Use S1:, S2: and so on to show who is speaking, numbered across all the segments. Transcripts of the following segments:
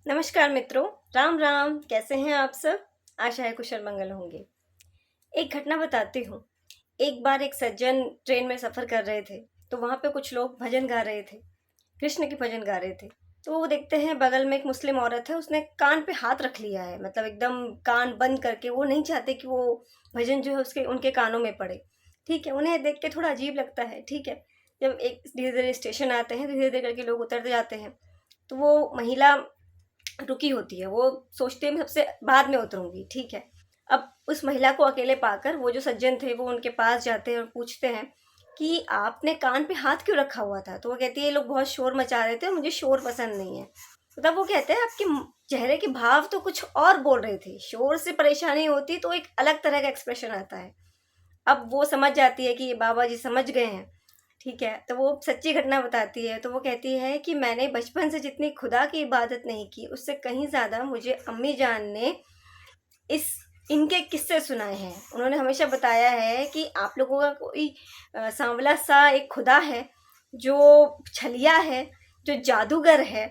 S1: नमस्कार मित्रों, राम राम। कैसे हैं आप सब? आशा है कुशल मंगल होंगे। एक घटना बताती हूँ। एक बार एक सज्जन ट्रेन में सफ़र कर रहे थे, तो वहाँ पे कुछ लोग भजन गा रहे थे, कृष्ण के भजन गा रहे थे। तो वो देखते हैं बगल में एक मुस्लिम औरत है, उसने कान पे हाथ रख लिया है, मतलब एकदम कान बंद करके। वो नहीं चाहते कि वो भजन जो है उसके उनके कानों में पड़े। ठीक है, उन्हें देख के थोड़ा अजीब लगता है। ठीक है, जब एक धीरे-धीरे स्टेशन आते हैं, धीरे-धीरे करके लोग उतरते जाते हैं, तो वो महिला रुकी होती है। वो सोचती है मैं सबसे बाद में उतरूँगी, ठीक है। अब उस महिला को अकेले पाकर वो जो सज्जन थे वो उनके पास जाते हैं और पूछते हैं कि आपने कान पे हाथ क्यों रखा हुआ था? तो वो कहती है ये लोग बहुत शोर मचा रहे थे और मुझे शोर पसंद नहीं है। तो तब वो कहते हैं आपके चेहरे के भाव तो कुछ और बोल रहे थे, शोर से परेशानी होती तो एक अलग तरह का एक्सप्रेशन आता है। अब वो समझ जाती है कि ये बाबा जी समझ गए हैं। ठीक है, तो वो सच्ची घटना बताती है। तो वो कहती है कि मैंने बचपन से जितनी खुदा की इबादत नहीं की, उससे कहीं ज़्यादा मुझे अम्मी जान ने इस इनके किस्से सुनाए हैं। उन्होंने हमेशा बताया है कि आप लोगों का कोई सांवला सा एक खुदा है, जो छलिया है, जो जादूगर है,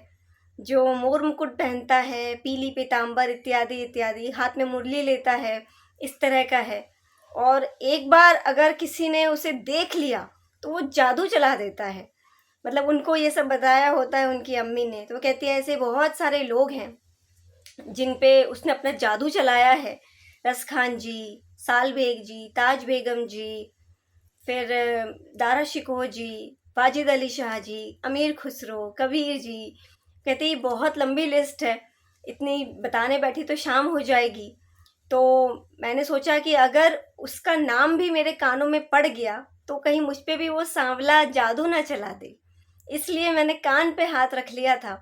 S1: जो मोर मुकुट पहनता है, पीली पीताम्बर इत्यादि इत्यादि, हाथ में मुरली लेता है, इस तरह का है। और एक बार अगर किसी ने उसे देख लिया तो वो जादू चला देता है। मतलब उनको ये सब बताया होता है उनकी अम्मी ने। तो वो कहती है ऐसे बहुत सारे लोग हैं जिन पे उसने अपना जादू चलाया है। रस खान जी, साल बेग जी, ताज बेगम जी, फिर दारा शिकोह जी, वाजिद अली शाह जी, अमीर खुसरो, कबीर जी। कहते ये बहुत लंबी लिस्ट है, इतनी बताने बैठी तो शाम हो जाएगी। तो मैंने सोचा कि अगर उसका नाम भी मेरे कानों में पड़ गया तो कहीं मुझ पे भी वो सांवला जादू ना चला दे। इसलिए मैंने कान पे हाथ रख लिया था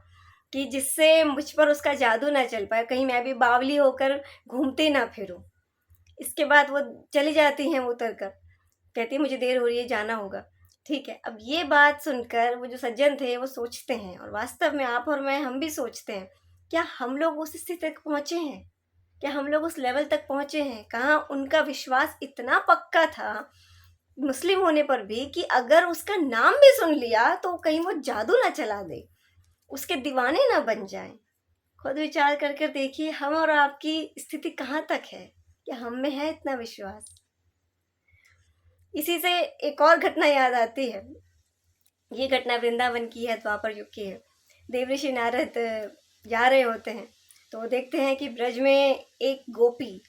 S1: कि जिससे मुझ पर उसका जादू ना चल पाए, कहीं मैं भी बावली होकर घूमती ना फिरूं। इसके बाद वो चली जाती हैं उतर कर, कहती है मुझे देर हो रही है, जाना होगा। ठीक है, अब ये बात सुनकर वो जो सज्जन थे वो सोचते हैं, और वास्तव में आप और मैं हम भी सोचते हैं, क्या हम लोग उस स्थिति तक पहुंचे हैं? क्या हम लोग उस लेवल तक पहुंचे हैं? कहाँ उनका विश्वास इतना पक्का था मुस्लिम होने पर भी कि अगर उसका नाम भी सुन लिया तो कहीं वो जादू ना चला दे, उसके दीवाने ना बन जाएं। खुद विचार कर कर देखिए हम और आपकी स्थिति कहाँ तक है। क्या हम में है इतना विश्वास? इसी से एक और घटना याद आती है। ये घटना वृंदावन की है, द्वापर युग की है। देवऋषि नारद जा रहे होते हैं, तो देखते हैं कि ब्रज में एक गोपी,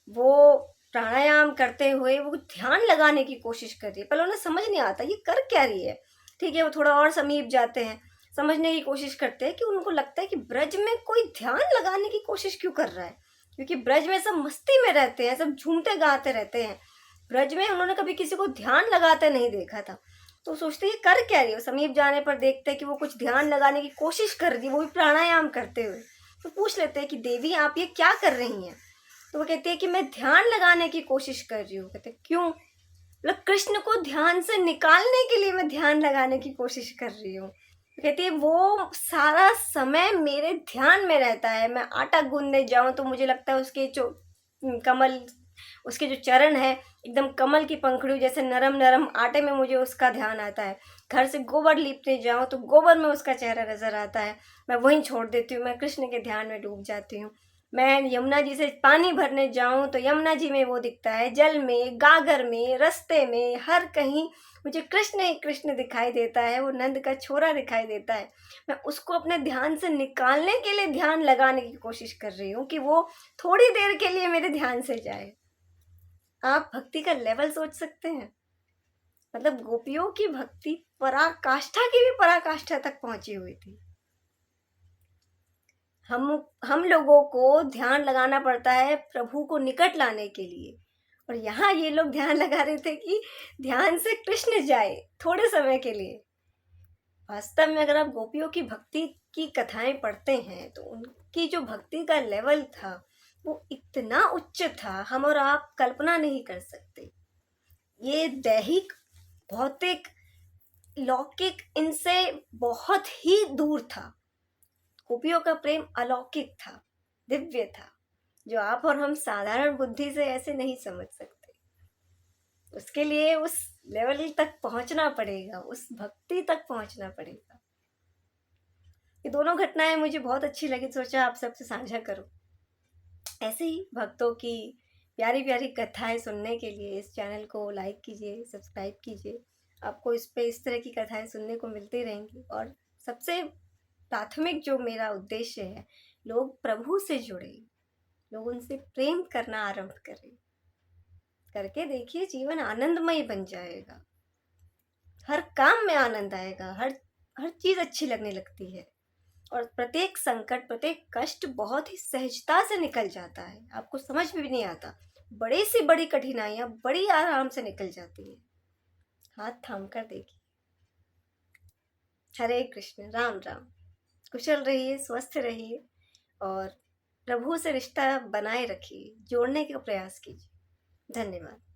S1: वो प्राणायाम करते हुए वो ध्यान लगाने की कोशिश कर रही है। पहले उन्हें समझ नहीं आता ये कर क्या रही है। ठीक है, वो थोड़ा और समीप जाते हैं, समझने की कोशिश करते हैं कि उनको लगता है कि ब्रज में कोई ध्यान लगाने की कोशिश क्यों कर रहा है, क्योंकि ब्रज में सब मस्ती में रहते हैं, सब झूमते गाते रहते हैं। ब्रज में उन्होंने कभी किसी को ध्यान लगाते नहीं देखा था। तो सोचते ये कर क्या रही हो। समीप जाने पर देखते हैं कि वो कुछ ध्यान लगाने की कोशिश कर रही है, वो भी प्राणायाम करते हुए। तो पूछ लेते हैं कि देवी आप ये क्या कर रही हैं? तो वो कहती है कि मैं ध्यान लगाने की कोशिश कर रही हूँ। कहते क्यों? मतलब कृष्ण को ध्यान से निकालने के लिए मैं ध्यान लगाने की कोशिश कर रही हूँ। तो कहती है वो सारा समय मेरे ध्यान में रहता है। मैं आटा गूंदने जाऊं तो मुझे लगता है उसके जो कमल, उसके जो चरण है एकदम कमल की पंखुड़ी जैसे नरम नरम, आटे में मुझे उसका ध्यान आता है। घर से गोबर लीपने जाऊं तो गोबर में उसका चेहरा नजर आता है। मैं वहीं छोड़ देती हूँ, मैं कृष्ण के ध्यान में डूब जाती हूँ। मैं यमुना जी से पानी भरने जाऊं तो यमुना जी में वो दिखता है, जल में, गागर में, रास्ते में, हर कहीं मुझे कृष्ण ही कृष्ण दिखाई देता है। वो नंद का छोरा दिखाई देता है। मैं उसको अपने ध्यान से निकालने के लिए ध्यान लगाने की कोशिश कर रही हूँ कि वो थोड़ी देर के लिए मेरे ध्यान से जाए। आप भक्ति का लेवल सोच सकते हैं? मतलब गोपियों की भक्ति पराकाष्ठा की भी पराकाष्ठा तक पहुंची हुई थी। हम लोगों को ध्यान लगाना पड़ता है प्रभु को निकट लाने के लिए, और यहाँ ये लोग ध्यान लगा रहे थे कि ध्यान से कृष्ण जाए थोड़े समय के लिए। वास्तव में अगर आप गोपियों की भक्ति की कथाएं पढ़ते हैं तो उनकी जो भक्ति का लेवल था वो इतना उच्च था, हम और आप कल्पना नहीं कर सकते। ये दैहिक, भौतिक, लौकिक इनसे बहुत ही दूर था। गोपियों का प्रेम अलौकिक था, दिव्य था, जो आप और हम साधारण बुद्धि से ऐसे नहीं समझ सकते। उसके लिए उस लेवल तक पहुंचना पड़ेगा, उस भक्ति तक पहुंचना पड़ेगा। ये दोनों घटनाएं मुझे बहुत अच्छी लगी, सोचा आप सबसे साझा करूं। ऐसे ही भक्तों की प्यारी प्यारी कथाएं सुनने के लिए इस चैनल को लाइक कीजिए, सब्सक्राइब कीजिए। आपको इस पे इस तरह की कथाएं सुनने को मिलती रहेंगी। और सबसे प्राथमिक जो मेरा उद्देश्य है, लोग प्रभु से जुड़े, लोग उनसे प्रेम करना आरंभ करें। करके देखिए, जीवन आनंदमय बन जाएगा, हर काम में आनंद आएगा, हर हर चीज़ अच्छी लगने लगती है। और प्रत्येक संकट, प्रत्येक कष्ट बहुत ही सहजता से निकल जाता है, आपको समझ में भी नहीं आता। बड़ी से बड़ी कठिनाइयां बड़ी आराम से निकल जाती है। हाथ थाम कर देखिए। हरे कृष्ण, राम राम। कुशल रहिए, स्वस्थ रहिए और प्रभु से रिश्ता बनाए रखिए, जोड़ने का प्रयास कीजिए। धन्यवाद।